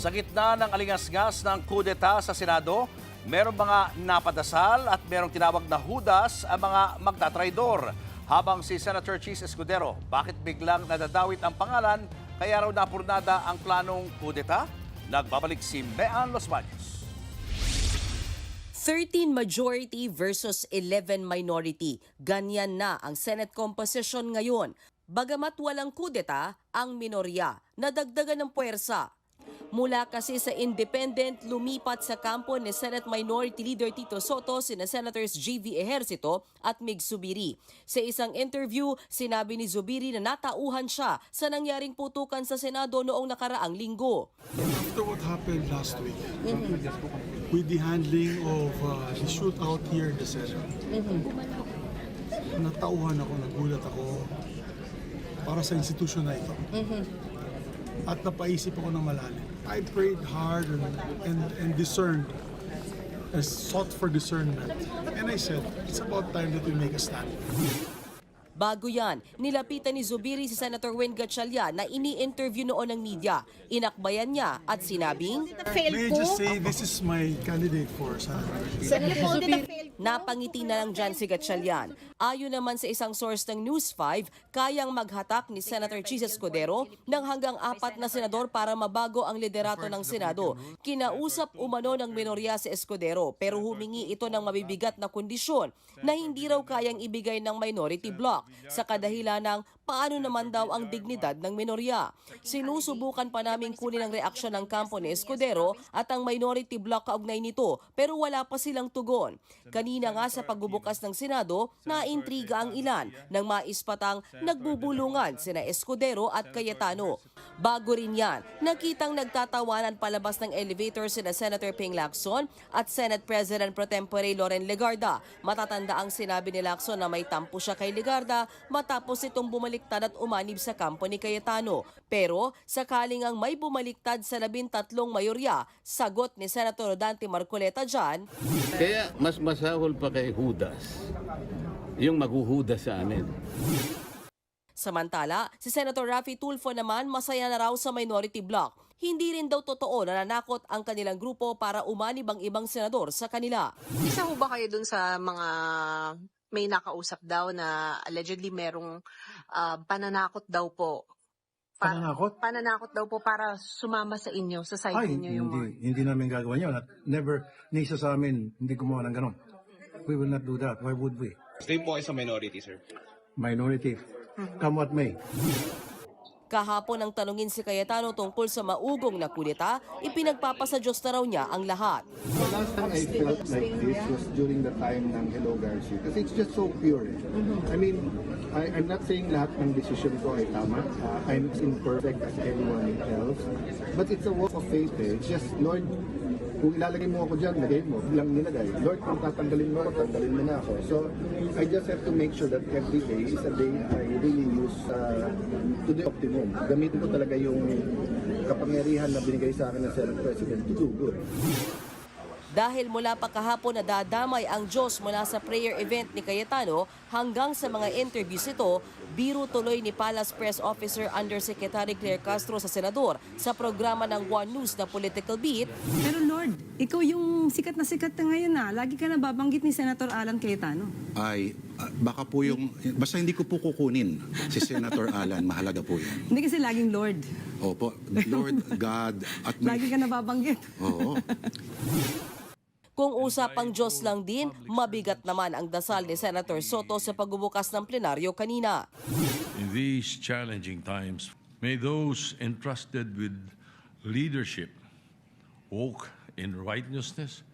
Sa gitna ng alingasngas ng kudeta sa Senado, merong mga napadasal at merong tinawag na hudas ang mga magtatraidor. Habang si Senator Chis Escudero, bakit biglang nadadawit ang pangalan kaya raw napurnada ang planong kudeta? Nagbabalik si Mean Los Baños. 13 majority versus 11 minority. Ganyan na ang Senate composition ngayon. Bagamat walang kudeta, ang minorya nadagdagan ng puwersa. Mula kasi sa independent, lumipat sa kampo ni Senate Minority Leader Tito Soto sina Senators J.V. Ejercito at Mig Zubiri. Sa isang interview, sinabi ni Zubiri na natauhan siya sa nangyaring putukan sa Senado noong nakaraang linggo. After what happened last week, with the handling of the shootout here in the Senate, natauhan ako, nagulat ako para sa institusyon na ito. At napaisip ako ng malalim. I prayed hard and discerned, and sought for discernment. And I said, it's about time that we make a stand. Bago yan, nilapitan ni Zubiri si Senator Wen Gatchalian na ini-interview noon ng media. Inakbayan niya at sinabing, May I just say, this is my candidate for Senator. napangiti na lang dyan si Gatchalian. Ayon naman sa isang source ng News 5, kayang maghatak ni Senator Chis Escudero ng hanggang 4 na senador para mabago ang liderato ng Senado. Kinausap umano ng minorya si Escudero pero humingi ito ng mabibigat na kondisyon na hindi raw kayang ibigay ng minority bloc sa kadahilan ng paano naman daw ang dignidad ng minorya. Sinusubukan pa naming kunin ang reaksyon ng kampo ni Escudero at ang minority bloc kaugnay nito pero wala pa silang tugon. Kanina nga sa pagbubukas ng Senado, naintriga ang ilan nang maispatang nagbubulungan sina Escudero at Cayetano. Bago rin yan, nakitang nagtatawanan palabas ng elevator sina Senator Ping Lacson at Senate President Pro Tempore Loren Legarda. Matatanda ang sinabi ni Lacson na may tampo siya kay Legarda matapos itong bumaliktad at umanib sa kampo ni Cayetano. Pero sakaling ang may bumaliktad sa 13 mayorya, sagot ni Senator Dante Marcoleta dyan, kaya mas masahol pa kay Judas, yung maghuhudas sa amin. Samantala, si Senator Raffy Tulfo naman masaya na raw sa minority bloc. Hindi rin daw totoo na nanakot ang kanilang grupo para umanib ang ibang senador sa kanila. Isa ho ba kayo dun sa mga may nakausap daw na allegedly merong pananakot daw po? Pananakot? Pananakot daw po para sumama sa inyo, sa side Ay, ninyo yung hindi namin gagawin yun. At never, ni isa sa amin, hindi gumawa ng ganon. We will not do that. Why would we? Stay po kayo sa minority, sir. Minority. Come what may. Kahapon ang tanungin si Cayetano tungkol sa maugong na kudeta, ipinagpapasa Diyos na raw niya ang lahat. The last time I felt like this was during the time ng Hello Garcia kasi it's just so pure. I mean, I'm not saying lahat ng decision ko ay tama. I'm imperfect as anyone else. But it's a walk of faith eh. It's just, Lord, kung ilalagay mo ako dyan, lagay mo. Bilang nilagay. Lord, kung tatanggalin mo ako, tanggalin mo na ako. So, I just have to make sure that every day is a day I really use to the optimum. Gamitin ko talaga yung kapangyarihan na binigay sa akin ng Senate President to do good. Dahil mula pa kahapon nadadamay ang Diyos mula sa prayer event ni Cayetano hanggang sa mga interviews ito, biro tuloy ni Palace Press Officer Undersecretary Claire Castro sa Senador sa programa ng One News na Political Beat. Pero Lord, ikaw yung sikat na ngayon na. Lagi ka nababanggit ni Senator Alan Cayetano. Ay, baka po yung, basta hindi ko po kukunin si Senator Alan, mahalaga po yan. Hindi kasi laging Lord. Opo, Lord, God, at may... Lagi ka nababanggit. Oo. Kung usapang Diyos lang din, mabigat naman ang dasal ni Senator Soto sa pagbubukas ng plenaryo kanina. In these challenging times, may those entrusted with leadership walk in righteousness,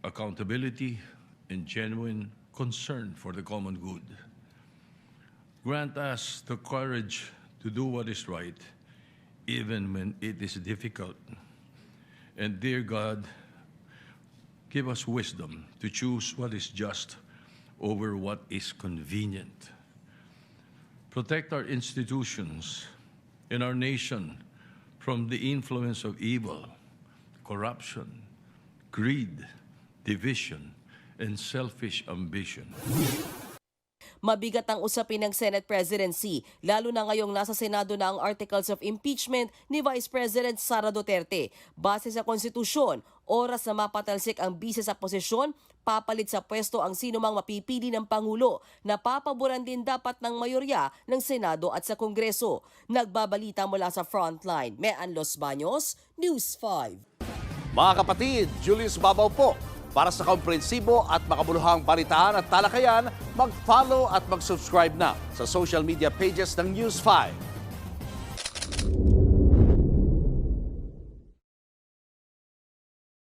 accountability, and genuine concern for the common good. Grant us the courage to do what is right, even when it is difficult. And dear God, give us wisdom to choose what is just over what is convenient. Protect our institutions and our nation from the influence of evil, corruption, greed, division, and selfish ambition. Mabigat ang usapin ng Senate presidency, lalo na ngayong nasa Senado na ang articles of impeachment ni Vice President Sara Duterte. Base sa konstitusyon, oras na mapatalsik ang bise sa posisyon, papalit sa pwesto ang sinumang mapipili ng Pangulo na papaboran din dapat ng mayorya ng Senado at sa Kongreso. Nagbabalita mula sa Frontline, Mean Los Baños, News 5. Mga kapatid, Julius Babaw po. Para sa komprehensibo at makabuluhang balitaan at talakayan, mag-follow at mag-subscribe na sa social media pages ng News 5.